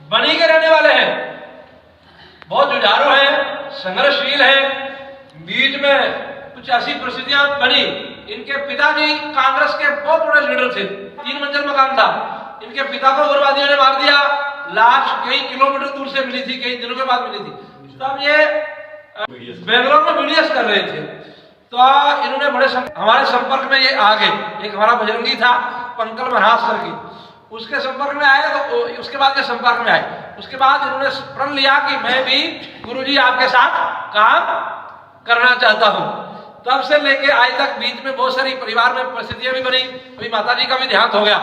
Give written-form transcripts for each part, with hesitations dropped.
बनी के रहने वाले हैं, बहुत जुझारू हैं, संघर्षशील हैं। बीच में कुछ ऐसी परिस्थितियां बनी, इनके पिताजी कांग्रेस के बहुत बड़े लीडर थे, 3 मंजिल मकान था, इनके पिता को उग्रवादियों ने मार दिया। लाश कई किलोमीटर दूर से मिली थी, कई दिनों के बाद मिली थी। तब ये बेंगलोर में मीडियास कर रहे थे, तो इन्होंने बड़े हमारे संपर्क में ये आ गए। एक हमारा बजरंगी था पंकल महाराज की, उसके संपर्क में आए, तो उसके बाद के संपर्क में आए। उसके बाद इन्होंने प्रण लिया कि मैं भी गुरुजी आपके साथ काम करना चाहता हूं। तब से लेके आज तक बीच में बहुत सारी परिवार में परिस्थितियां भी बनी। अभी माताजी का भी देहांत हो गया,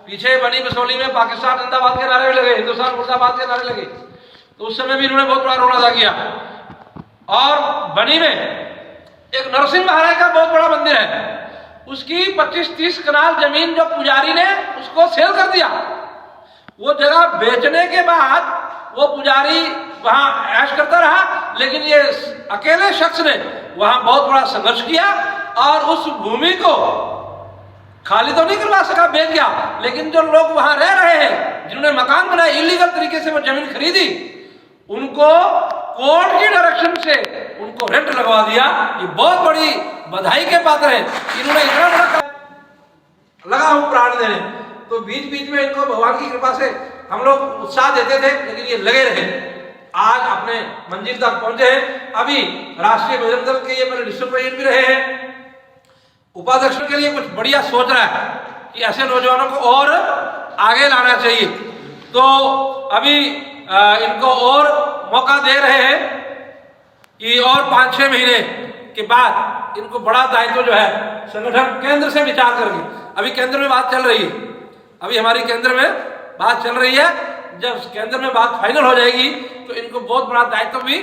पीछे बनी बसोली में पाकिस्तान जिंदाबाद के नारे लगे, हिंदुस्तान मुर्दाबाद के नारे लगे, तो उस समय भी इन्होंने बहुत बड़ा रोल अदा किया। और बनी में एक नरसिंह महाराज का बहुत बड़ा मंदिर है, उसकी 25-30 कनाल जमीन जो पुजारी ने उसको सेल कर दिया। वो जगह बेचने के बाद वो पुजारी वहां ऐश करता रहा, लेकिन ये अकेले शख्स ने वहां बहुत बड़ा संघर्ष किया और उस भूमि को खाली तो नहीं करवा सका, बेच गया, लेकिन जो लोग वहां रह रहे हैं, जिन्होंने मकान बनाए, इलीगल तरीके से वो जमीन खरीदी, उनको कोर्ट की डायरेक्शन से उनको रेंट लगवा दिया। ये बहुत बड़ी बधाई के पात्र है, इन्होंने इतना बड़ा लगा हूं प्राण देने। तो बीच बीच में इनको भगवान की कृपा से हम लोग उत्साह देते थे, लेकिन ये लगे रहे, आज अपने मंजिल तक पहुंचे हैं। अभी राष्ट्रीय बजरंग दल के ये मेरे डिस्ट्रिक्ट प्रेसिडेंट भी रहे हैं, उपाध्यक्ष के लिए कुछ बढ़िया सोच रहा है कि ऐसे नौजवानों को और आगे लाना चाहिए। तो अभी इनको और मौका दे रहे हैं कि और 5-6 महीने के बाद इनको बड़ा दायित्व जो है संगठन केंद्र से विचार करके, अभी केंद्र में बात चल रही है, अभी हमारी केंद्र में बात चल रही है, जब केंद्र में बात फाइनल हो जाएगी तो इनको बहुत बड़ा दायित्व भी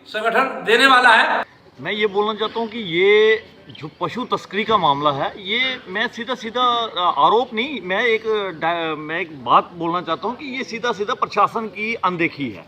संगठन देने वाला है। मैं ये बोलना चाहता हूँ कि ये जो पशु तस्करी का मामला है, ये मैं सीधा सीधा आरोप नहीं, मैं एक बात बोलना चाहता हूँ कि ये सीधा सीधा प्रशासन की अनदेखी है।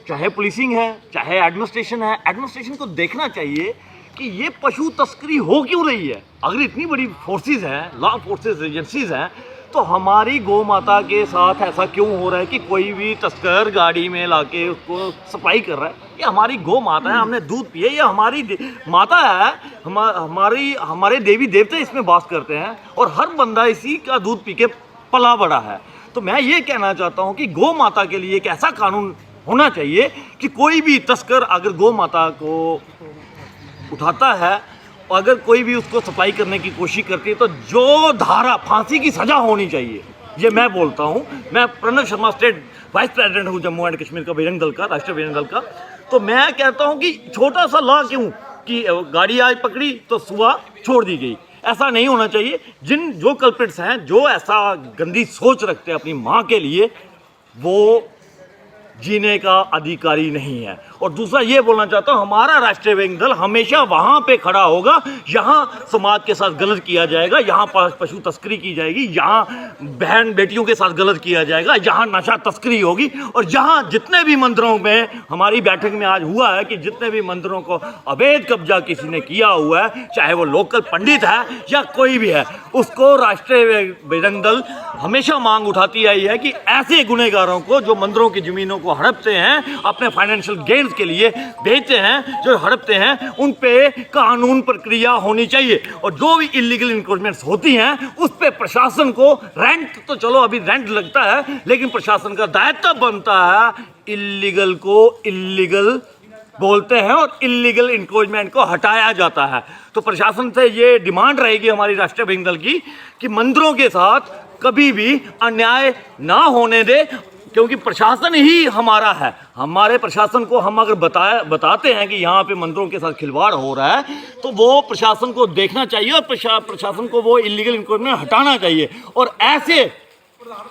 चाहे पुलिसिंग है, चाहे एडमिनिस्ट्रेशन है, एडमिनिस्ट्रेशन को देखना चाहिए कि ये पशु तस्करी हो क्यों रही है। अगर इतनी बड़ी फोर्सेस हैं, लॉ फोर्सेस एजेंसीज हैं, तो हमारी गौ माता के साथ ऐसा क्यों हो रहा है कि कोई भी तस्कर गाड़ी में लाके उसको सप्लाई कर रहा है। ये हमारी गौ माता है, हमने दूध पिए, ये हमारी माता है, हमारे देवी देवता इसमें वास करते हैं और हर बंदा इसी का दूध पी के पला बड़ा है। तो मैं ये कहना चाहता हूँ कि गौ माता के लिए एक ऐसा कानून होना चाहिए कि कोई भी तस्कर अगर गौ माता को उठाता है, अगर कोई भी उसको सप्लाई करने की कोशिश करती है, तो जो धारा फांसी की सज़ा होनी चाहिए। ये मैं बोलता हूँ, मैं Pranav Sharma state vice president हूँ जम्मू एंड कश्मीर का बजरंग दल का, राष्ट्रीय बजरंग दल का। तो मैं कहता हूँ कि छोटा सा लॉ क्यों कि गाड़ी आज पकड़ी तो सुबह छोड़ दी गई, ऐसा नहीं होना चाहिए। जो कल्प्रिट्स हैं, जो ऐसा गंदी सोच रखते हैं अपनी माँ के लिए, वो जीने का अधिकारी नहीं है। और दूसरा ये बोलना चाहता हूँ, हमारा राष्ट्रीय बजरंग दल हमेशा वहाँ पे खड़ा होगा जहाँ समाज के साथ गलत किया जाएगा, यहाँ पशु तस्करी की जाएगी, यहाँ बहन बेटियों के साथ गलत किया जाएगा, जहाँ नशा तस्करी होगी, और जहाँ जितने भी मंदिरों में हमारी बैठक में आज हुआ है कि जितने भी मंदिरों को अवैध कब्जा किसी ने किया हुआ है, चाहे वो लोकल पंडित है या कोई भी है, उसको राष्ट्रीय बजरंग दल हमेशा मांग उठाती आई है कि ऐसे गुनहगारों को जो मंदिरों की ज़मीनों को हड़पते हैं, अपने फाइनेंशियल गेन्स के लिए बेचते हैं, जो हड़पते हैं, उन पे कानून प्रक्रिया होनी चाहिए। और जो भी इलीगल इंक्रोचमेंट्स होती हैं उस पे प्रशासन को रेंट, तो चलो अभी रेंट लगता है, लेकिन प्रशासन का दायित्व बनता है इलीगल को इलीगल बोलते हैं और इलीगल इंक्रोचमेंट को हटाया जाता है। तो प्रशासन से ये डिमांड रहेगी हमारी राष्ट्रीय बजरंग दल की कि मंदिरों के साथ कभी भी अन्याय ना होने दे, क्योंकि प्रशासन ही हमारा है। हमारे प्रशासन को हम अगर बताते हैं कि यहाँ पे मंदिरों के साथ खिलवाड़ हो रहा है, तो वो प्रशासन को देखना चाहिए और प्रशासन को वो इलीगल इंक्रोचमेंट हटाना चाहिए। और ऐसे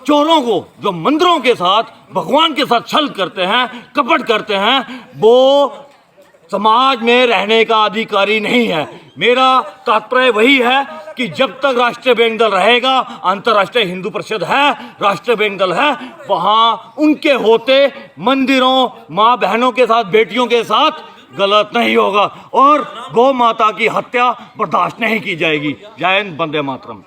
चोरों को जो मंदिरों के साथ, भगवान के साथ छल करते हैं, कपट करते हैं, वो समाज में रहने का अधिकारी नहीं है। मेरा तात्पर्य वही है कि जब तक राष्ट्रीय बजरंग दल रहेगा, अंतर्राष्ट्रीय हिंदू परिषद है, राष्ट्रीय बजरंग दल है, वहाँ उनके होते मंदिरों, माँ बहनों के साथ, बेटियों के साथ गलत नहीं होगा और गौ माता की हत्या बर्दाश्त नहीं की जाएगी। जय हिंद, वंदे मातरम।